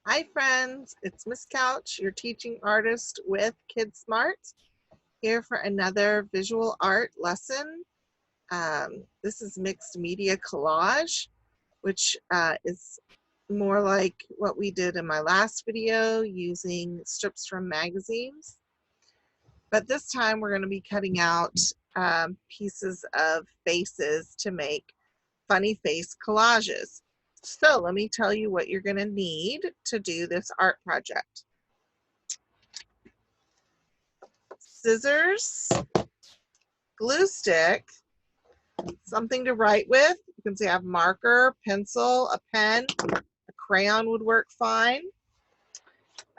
Hi friends, it's Miss Couch, your teaching artist with Kid Smart, here for another visual art lesson. This is mixed media collage, which is more like what we did in my last video using strips from magazines. But this time we're going to be cutting out pieces of faces to make funny face collages. So let me tell you what you're going to need to do this art project. Scissors, glue stick, something to write with. You can say I have marker, pencil, a pen, a crayon would work fine.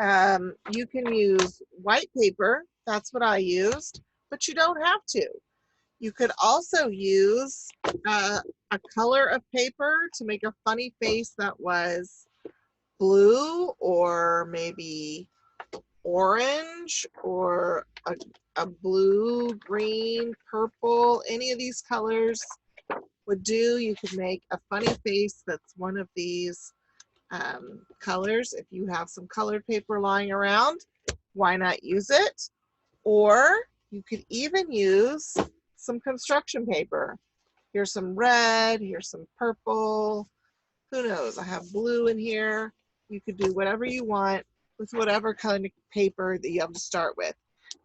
You can use white paper. That's what I used, but you don't have to. You could also use a color of paper to make a funny face that was blue or maybe orange or a blue, green, purple, any of these colors would do. You could make a funny face that's one of these colors. If you have some colored paper lying around, why not use it? Or you could even use some construction paper. Here's some red, here's some purple, who knows, I have blue in here. You could do whatever you want with whatever kind of paper that you have to start with.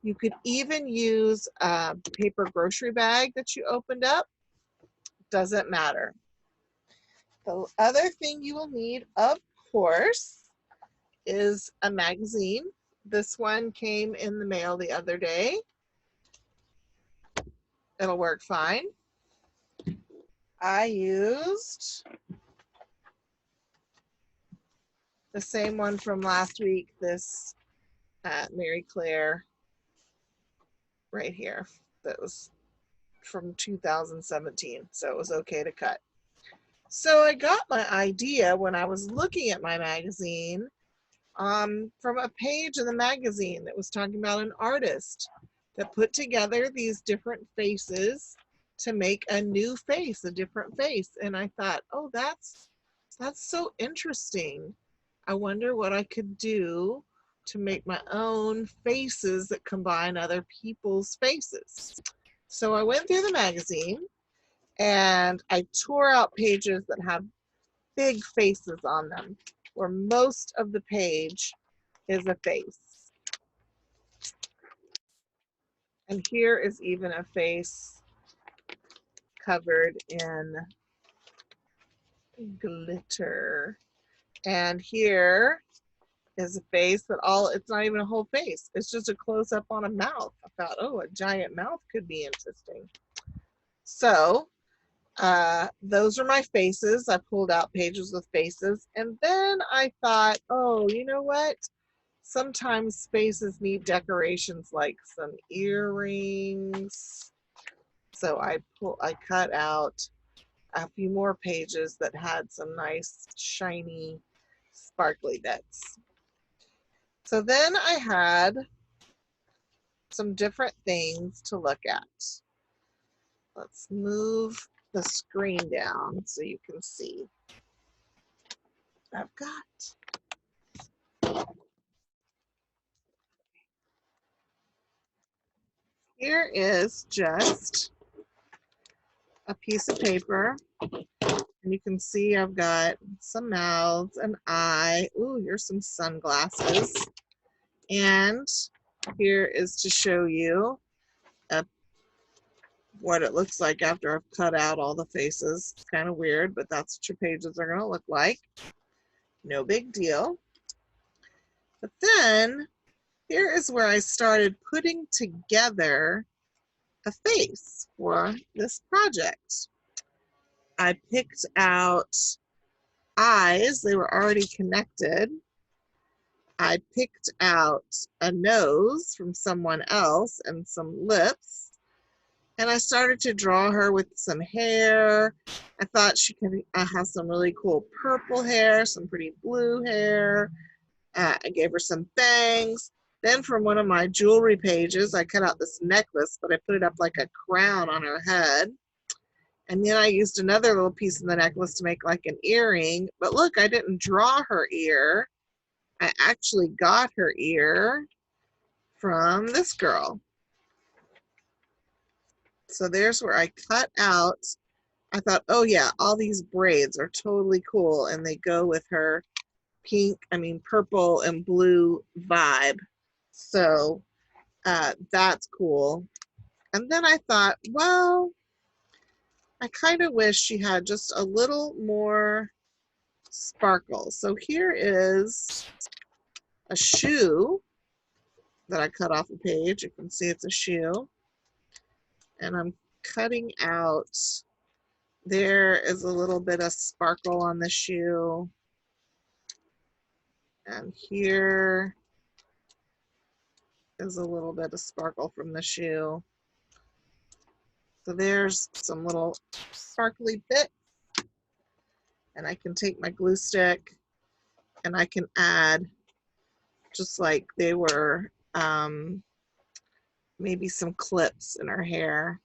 You could even use a paper grocery bag that you opened up. Doesn't matter. The other thing you will need, of course, is a magazine. This one came in the mail the other day. It'll work fine. I used the same one from last week, this Mary Claire right here. That was from 2017, so it was okay to cut. So I got my idea when I was looking at my magazine from a page in the magazine that was talking about an artist that put together these different faces to make a new face, a different face. And I thought, oh, that's so interesting. I wonder what I could do to make my own faces that combine other people's faces. So I went through the magazine and I tore out pages that have big faces on them, where most of the page is a face. And here is even a face covered in glitter. And here is a face that it's not even a whole face. It's just a close up on a mouth. I thought, oh, a giant mouth could be interesting. So those are my faces. I pulled out pages with faces. And then I thought, oh, you know what? Sometimes faces need decorations like some earrings. So I cut out a few more pages that had some nice shiny sparkly bits. So then I had some different things to look at. Let's move the screen down so you can see. I've got, here is just a piece of paper, and you can see I've got some mouths, an eye. Ooh, here's some sunglasses. And here is to show you what it looks like after I've cut out all the faces. It's kind of weird, but that's what your pages are going to look like. No big deal. But then here is where I started putting together a face for this project. I picked out eyes. They were already connected. I picked out a nose from someone else and some lips. And I started to draw her with some hair. I thought she could have some really cool purple hair, some pretty blue hair. I gave her some bangs. Then from one of my jewelry pages, I cut out this necklace, but I put it up like a crown on her head. And then I used another little piece of the necklace to make like an earring. But look, I didn't draw her ear. I actually got her ear from this girl. So there's where I cut out. I thought, oh yeah, all these braids are totally cool, and they go with her purple and blue vibe. So that's cool. And then I thought, well, I kind of wish she had just a little more sparkle. So here is a shoe that I cut off a page. You can see it's a shoe. And I'm cutting out, there is a little bit of sparkle on the shoe. And here is a little bit of sparkle from the shoe. So there's some little sparkly bits. And I can take my glue stick and I can add, just like they were, maybe some clips in her hair,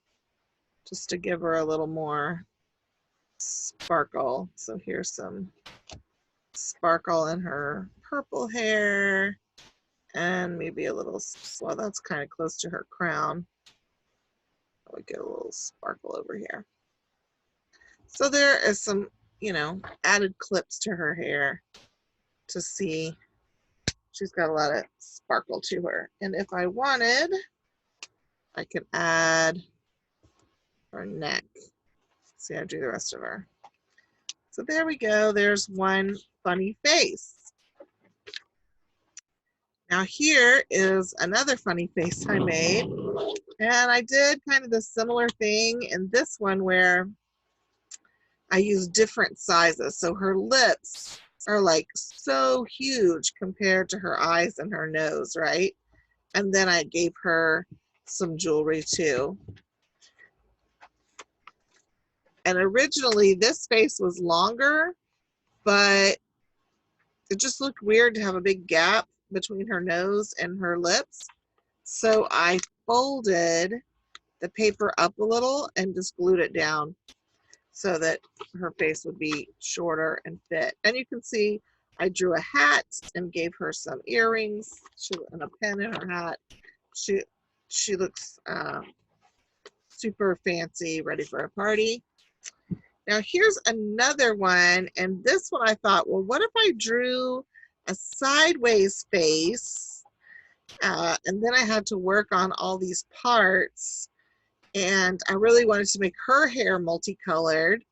just to give her a little more sparkle. So here's some sparkle in her purple hair, and maybe a little, well, that's kind of close to her crown. I would get a little sparkle over here. So there is some, added clips to her hair to see she's got a lot of sparkle to her. And if I wanted, I could add her neck. See, I do the rest of her. So there we go. There's one funny face. Now here is another funny face I made. And I did kind of the similar thing in this one where I used different sizes. So her lips are like so huge compared to her eyes and her nose, right? And then I gave her some jewelry too. And originally this face was longer, but it just looked weird to have a big gap between her nose and her lips. So I folded the paper up a little and just glued it down so that her face would be shorter and fit. And you can see I drew a hat and gave her some earrings and a pen in her hat. She looks super fancy, ready for a party. Now here's another one, and this one I thought, well, what if I drew a sideways face, and then I had to work on all these parts, and I really wanted to make her hair multicolored.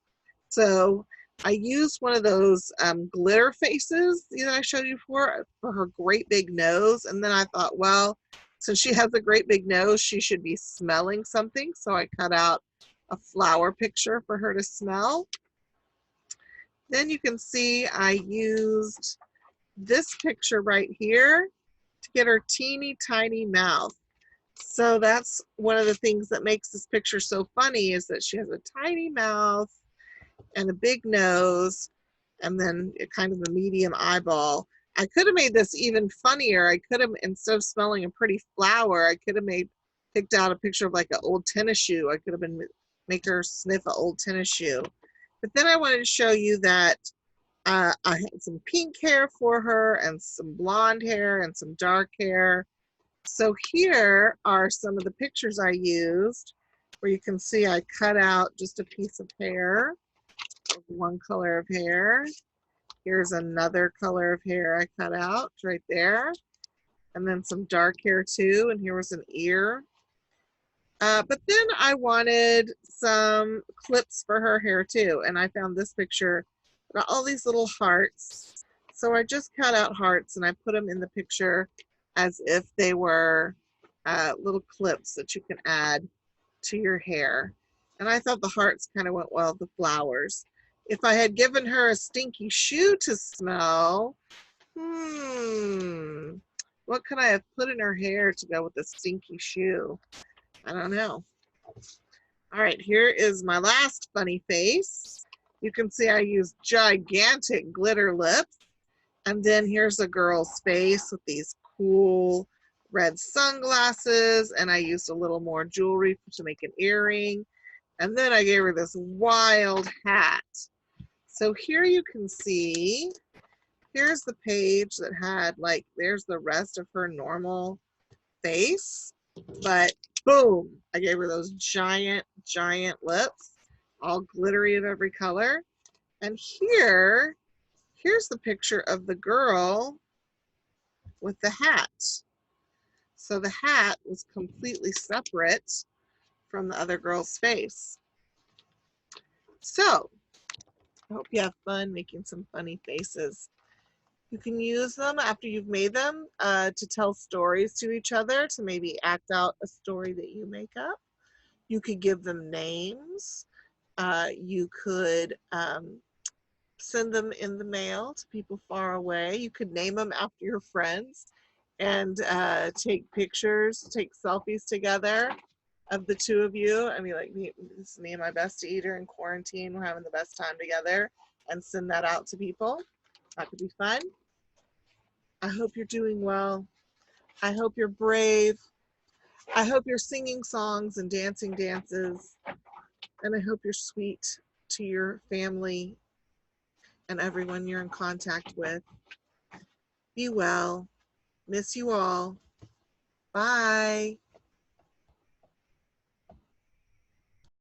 So I used one of those glitter faces that I showed you for her great big nose, and then I thought, well, since she has a great big nose, she should be smelling something, so I cut out a flower picture for her to smell. Then you can see I used this picture right here to get her teeny tiny mouth. So that's one of the things that makes this picture so funny, is that she has a tiny mouth and a big nose and then kind of a medium eyeball. I could have made this even funnier. I could have, instead of smelling a pretty flower, I could have picked out a picture of like an old tennis shoe. I could have make her sniff an old tennis shoe. But then I wanted to show you that I had some pink hair for her and some blonde hair and some dark hair. So here are some of the pictures I used, where you can see I cut out just a piece of hair, one color of hair. Here's another color of hair I cut out right there. And then some dark hair too, and here was an ear. But then I wanted some clips for her hair too, and I found this picture, got all these little hearts. So I just cut out hearts and I put them in the picture as if they were little clips that you can add to your hair. And I thought the hearts kind of went well with the flowers. If I had given her a stinky shoe to smell, what could I have put in her hair to go with a stinky shoe? I don't know. All right, here is my last funny face. You can see I used gigantic glitter lips. And then here's a girl's face with these cool red sunglasses. And I used a little more jewelry to make an earring. And then I gave her this wild hat. So here you can see Here's the page that had like, there's the rest of her normal face, but boom, I gave her those giant, giant lips, all glittery of every color. And here's the picture of the girl with the hat. So the hat was completely separate from the other girl's face. So I hope you have fun making some funny faces. You can use them after you've made them to tell stories to each other, to maybe act out a story that you make up. You could give them names. You could send them in the mail to people far away. You could name them after your friends and take pictures, take selfies together of the two of you. I mean, like, this is me and my bestie eater in quarantine. We're having the best time together, and send that out to people. That could be fun. I hope you're doing well. I hope you're brave. I hope you're singing songs and dancing dances. And I hope you're sweet to your family and everyone you're in contact with. Be well. Miss you all. Bye.